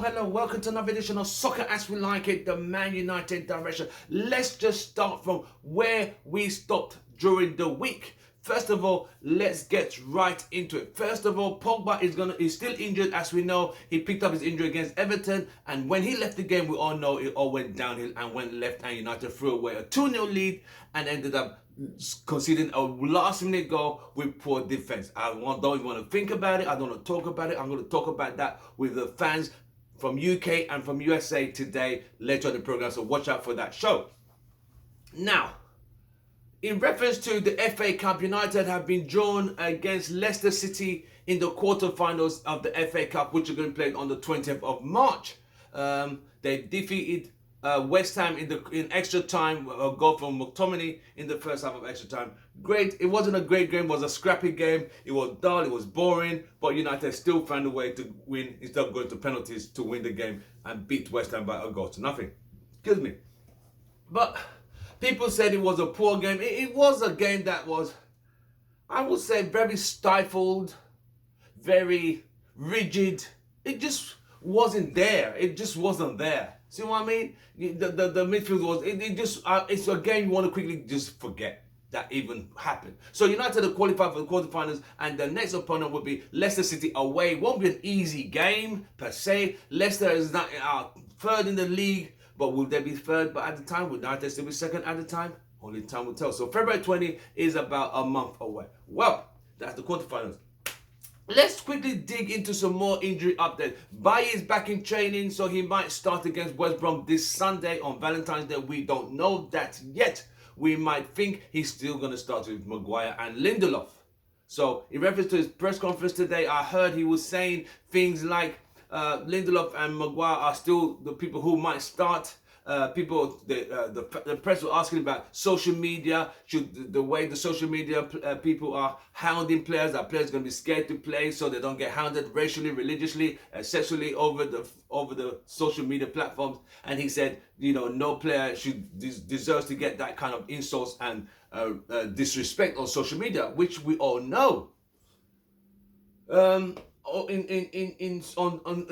Hello, welcome to another edition of Soccer As We Like It, the Man United direction. Let's just start from where we stopped during the week. First of all, let's get right into it. First of all, Pogba is still injured, as we know. He picked up his injury against Everton, and when he left the game, we all know it all went downhill and went left, and United threw away a 2-0 lead and ended up conceding a last-minute goal with poor defense. Don't even want to think about it. I don't want to talk about it. I'm going to talk about that with the fans from UK and from USA today later on the program, so watch out for that show. Now, in reference to the FA Cup, United have been drawn against Leicester City in the quarterfinals of the FA Cup, which are going to be played on the 20th of March. They defeated West Ham in extra time, a goal from McTominay in the first half of extra time. Great. It wasn't a great game. It was a scrappy game. It was dull. It was boring. But United still found a way to win instead of going to penalties to win the game and beat West Ham by a goal to nothing. Excuse me. But people said it was a poor game. It was a game that was, I would say, very stifled, very rigid. It just wasn't there. It just wasn't there. See what I mean? The midfield was, it's a game you want to quickly just forget that even happened. So United are qualified for the quarterfinals, and the next opponent would be Leicester City away. It won't be an easy game per se. Leicester is not third in the league, but will they be third? But at the time, would United still be second at the time? Only time will tell. So February 20 is about a month away. Well, that's the quarterfinals. Let's quickly dig into some more injury updates. Bailly is back in training, so he might start against West Brom this Sunday on Valentine's Day. We don't know that yet. We might think he's still going to start with Maguire and Lindelof. So in reference to his press conference today, I heard he was saying things like Lindelof and Maguire are still the people who might start. The press were asking about social media. Should the way the social media people are hounding players, are players going to be scared to play so they don't get hounded racially, religiously, sexually over the social media platforms? And he said, no player deserves to get that kind of insults and disrespect on social media, which we all know. In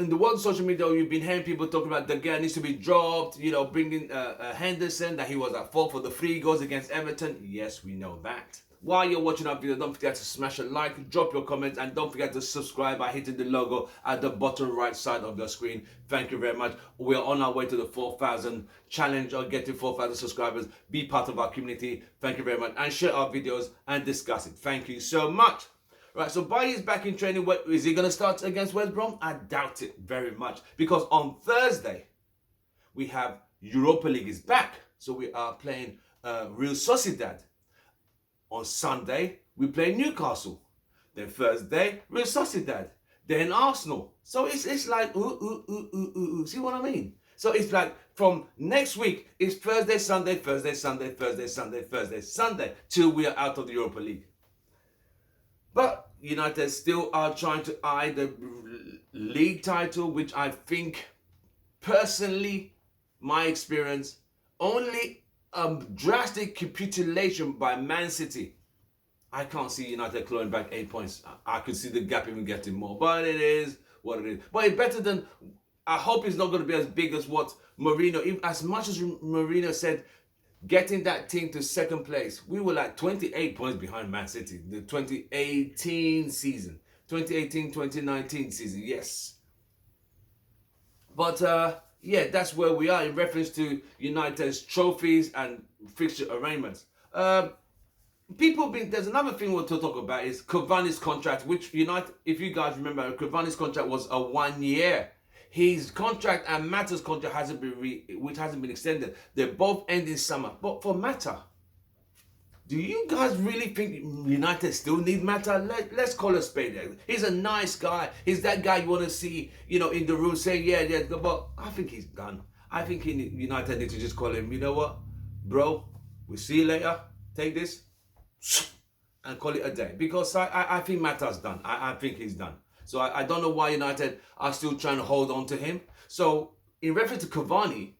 the world of social media, you've been hearing people talking about the guy needs to be dropped, bringing Henderson, that he was at fault for the 3 goals against Everton. Yes, we know that. While you're watching our video, don't forget to smash a like, drop your comments, and don't forget to subscribe by hitting the logo at the bottom right side of your screen. Thank you very much. We're on our way to the 4,000 challenge or getting 4,000 subscribers. Be part of our community. Thank you very much. And share our videos and discuss it. Thank you so much. Right, so Bailly is back in training. Is he going to start against West Brom? I doubt it very much, because on Thursday we have Europa League is back. So we are playing Real Sociedad. On Sunday we play Newcastle. Then Thursday Real Sociedad. Then Arsenal. So it's like see what I mean? So it's like from next week it's Thursday, Sunday, Thursday, Sunday, Thursday, Sunday, Thursday, Sunday till we are out of the Europa League. But United still are trying to eye the league title, which I think, personally, my experience, only a drastic capitulation by Man City. I can't see United clawing back 8 points. I could see the gap even getting more, but it is what it is. But it's better than, I hope it's not going to be as big as what Mourinho, as much as Mourinho said, getting that team to second place. We were like 28 points behind Man City, the 2018 season. 2018-2019 season, yes. But yeah, that's where we are in reference to United's trophies and fixture arrangements. There's another thing we'll talk about is Cavani's contract, which United, if you guys remember, Cavani's contract was a 1 year. His contract and Mata's contract hasn't been extended. They're both ending summer. But for Mata, do you guys really think United still need Mata? Let's call a spade. He's a nice guy. He's that guy you want to see, in the room saying, yeah. But I think he's done. I think United need to just call him, you know what, bro, we'll see you later. Take this and call it a day. Because I think Mata's done. I think he's done. So I don't know why United are still trying to hold on to him. So in reference to Cavani,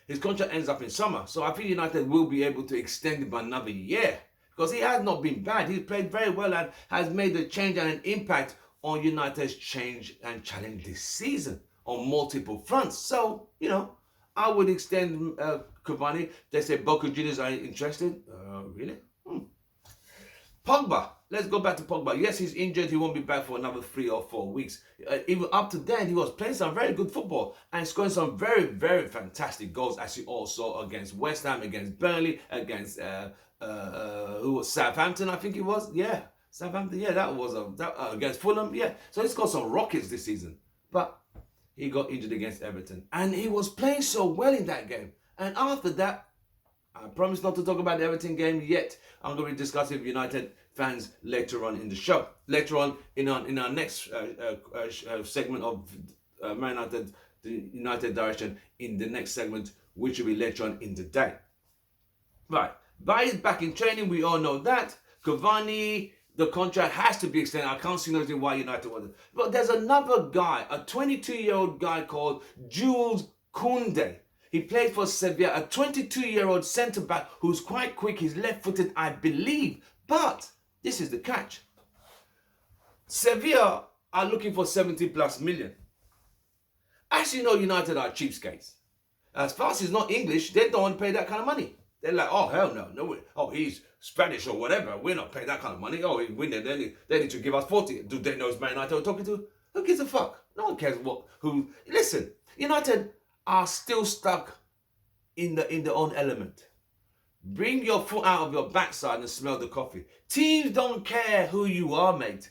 his contract ends up in summer. So I think United will be able to extend it by another year, because he has not been bad. He's played very well and has made a change and an impact on United's change and challenge this season. on multiple fronts. So, I would extend Cavani. They say Boca Juniors are interested. Really? Pogba. Let's go back to Pogba. Yes, he's injured. He won't be back for another 3 or 4 weeks. Even up to then, he was playing some very good football and scoring some very, very fantastic goals, as you all saw against West Ham, against Burnley, against who was Southampton, I think it was. Yeah, Southampton. Yeah, that was against Fulham. Yeah, so he's got some rockets this season. But he got injured against Everton, and he was playing so well in that game. And after that, I promise not to talk about the Everton game yet. I'm going to be discussing with United fans later on in the show. Later on in our next segment of Man United, the United direction, in the next segment, which will be later on in the day. Right. Bailly is back in training. We all know that. Cavani, the contract has to be extended. I can't see no reason why United want it. But there's another guy, a 22-year-old guy called Jules Kunde. He played for Sevilla, a 22-year-old centre-back who's quite quick. He's left-footed, I believe. But this is the catch. Sevilla are looking for 70+ million. As you know, United are cheapskates. As far as he's not English, they don't want to pay that kind of money. They're like, oh, hell no. No, oh, he's Spanish or whatever. We're not paying that kind of money. Oh, he win it. They need to give us 40. Do they know it's Man United we're talking to? Who gives a fuck? No one cares who. Listen, United are still stuck in their own element. Bring your foot out of your backside and smell the coffee. Teams don't care who you are, mate.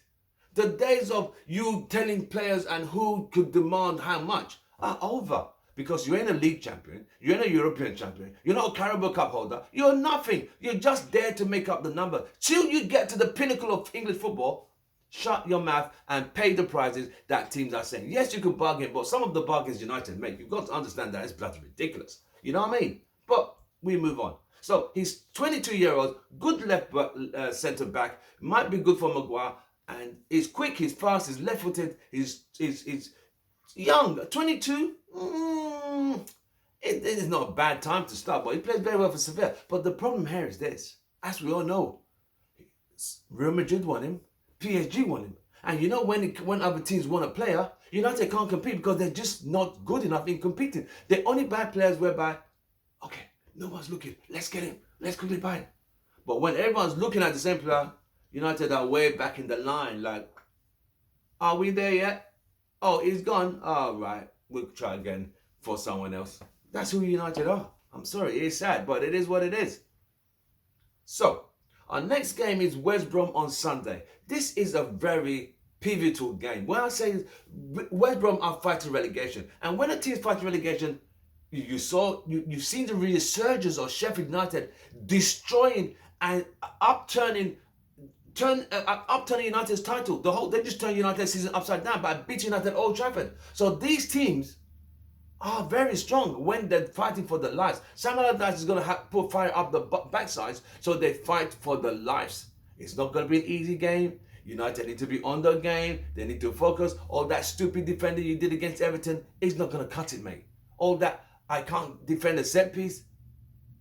The days of you telling players and who could demand how much are over. Because you ain't a league champion, you ain't a European champion, you're not a Carabao Cup holder, you're nothing. You're just there to make up the number. Till you get to the pinnacle of English football, shut your mouth and pay the prices that teams are saying. Yes, you can bargain, but some of the bargains United make, you've got to understand that it's bloody ridiculous. You know what I mean? But we move on. So he's 22-year-old, good left centre back, might be good for Maguire, and he's quick, he's fast, he's left-footed, he's young, 22. It is not a bad time to start, but he plays very well for Sevilla. But the problem here is this, as we all know, Real Madrid won him, PSG won him. And you know when other teams want a player, United can't compete because they're just not good enough in competing. They only buy players whereby, okay, no one's looking, let's get him, let's quickly buy him. But when everyone's looking at the same player, United are way back in the line, like, are we there yet? Oh, he's gone. All right, we'll try again for someone else. That's who United are. I'm sorry, it is sad, but it is what it is. So, our next game is West Brom on Sunday. This is a very pivotal game. When I say West Brom are fighting relegation, and when a team's fighting relegation, you've seen the resurgence of Sheffield United destroying and upturning United's title. They just turned United's season upside down by beating United at Old Trafford. So these teams are very strong when they're fighting for their lives. Sam Allardyce is going to put fire up the backsides, so they fight for their lives. It's not going to be an easy game. United need to be on the game. They need to focus. All that stupid defending you did against Everton is not going to cut it, mate. All that I can't defend a set piece,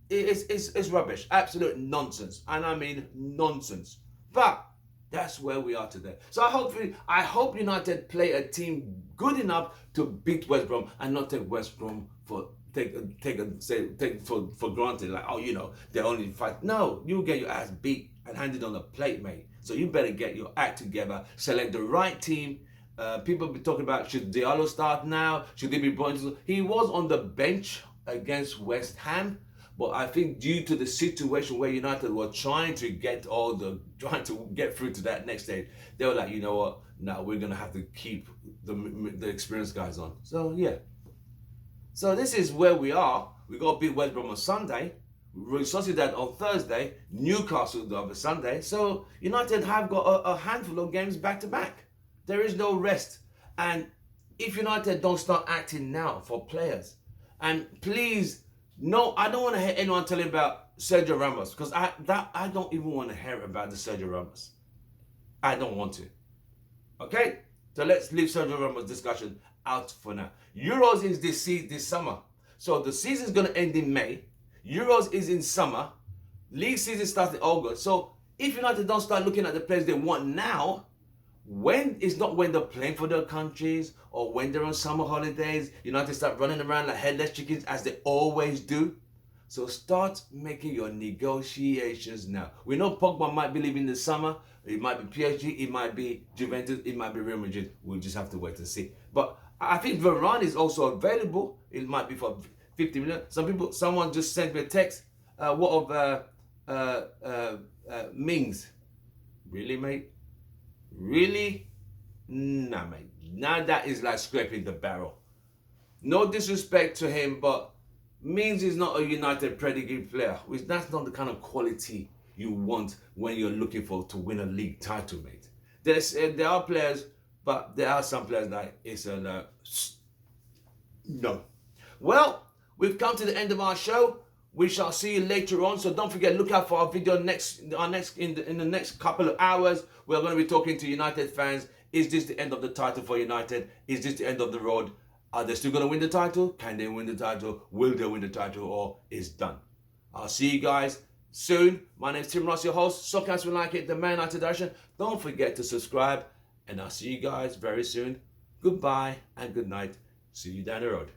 it's rubbish. Absolute nonsense. And I mean nonsense. But that's where we are today. So I hope United play a team good enough to beat West Brom and not take West Brom for granted. Like, oh, they only fight. No, you get your ass beat and handed on a plate, mate. So you better get your act together. Select the right team. People be talking about, should Diallo start now? Should he be brought into? He was on the bench against West Ham. But I think due to the situation where United were trying to get through to that next stage, they were like, you know what? No, we're gonna have to keep the experienced guys on. So yeah. So this is where we are. We got to beat West Brom on Sunday, Real Sociedad on Thursday, Newcastle the other Sunday. So United have got a handful of games back to back. There is no rest. And if United don't start acting now for players, and please. No, I don't want to hear anyone telling about Sergio Ramos because I don't even want to hear about the Sergio Ramos. I don't want to. Okay? So let's leave Sergio Ramos discussion out for now. Euros is this summer. So the season is going to end in May. Euros is in summer. League season starts in August. So if United don't start looking at the players they want now, when it's not when they're playing for their countries or when they're on summer holidays, United start running around like headless chickens as they always do. So start making your negotiations now. We know Pogba might be leaving this summer. It might be PSG, it might be Juventus, it might be Real Madrid. We'll just have to wait and see. But I think Varane is also available. It might be for 50 million. Someone just sent me a text. What of Mings? Really, mate? Really? Nah, mate. Now that is like scraping the barrel. No disrespect to him, but Mings is not a United pedigree player. That's not the kind of quality you want when you're looking for to win a league title, mate. There are players, but there are some players like it's a no. Well, we've come to the end of our show. We shall see you later on. So don't forget, look out for our video in the next couple of hours. We're going to be talking to United fans. Is this the end of the title for United? Is this the end of the road? Are they still going to win the title? Can they win the title? Will they win the title? Or is done? I'll see you guys soon. My name is Tim Ross, your host. Soccer as we like it, the Man United Direction. Don't forget to subscribe. And I'll see you guys very soon. Goodbye and good night. See you down the road.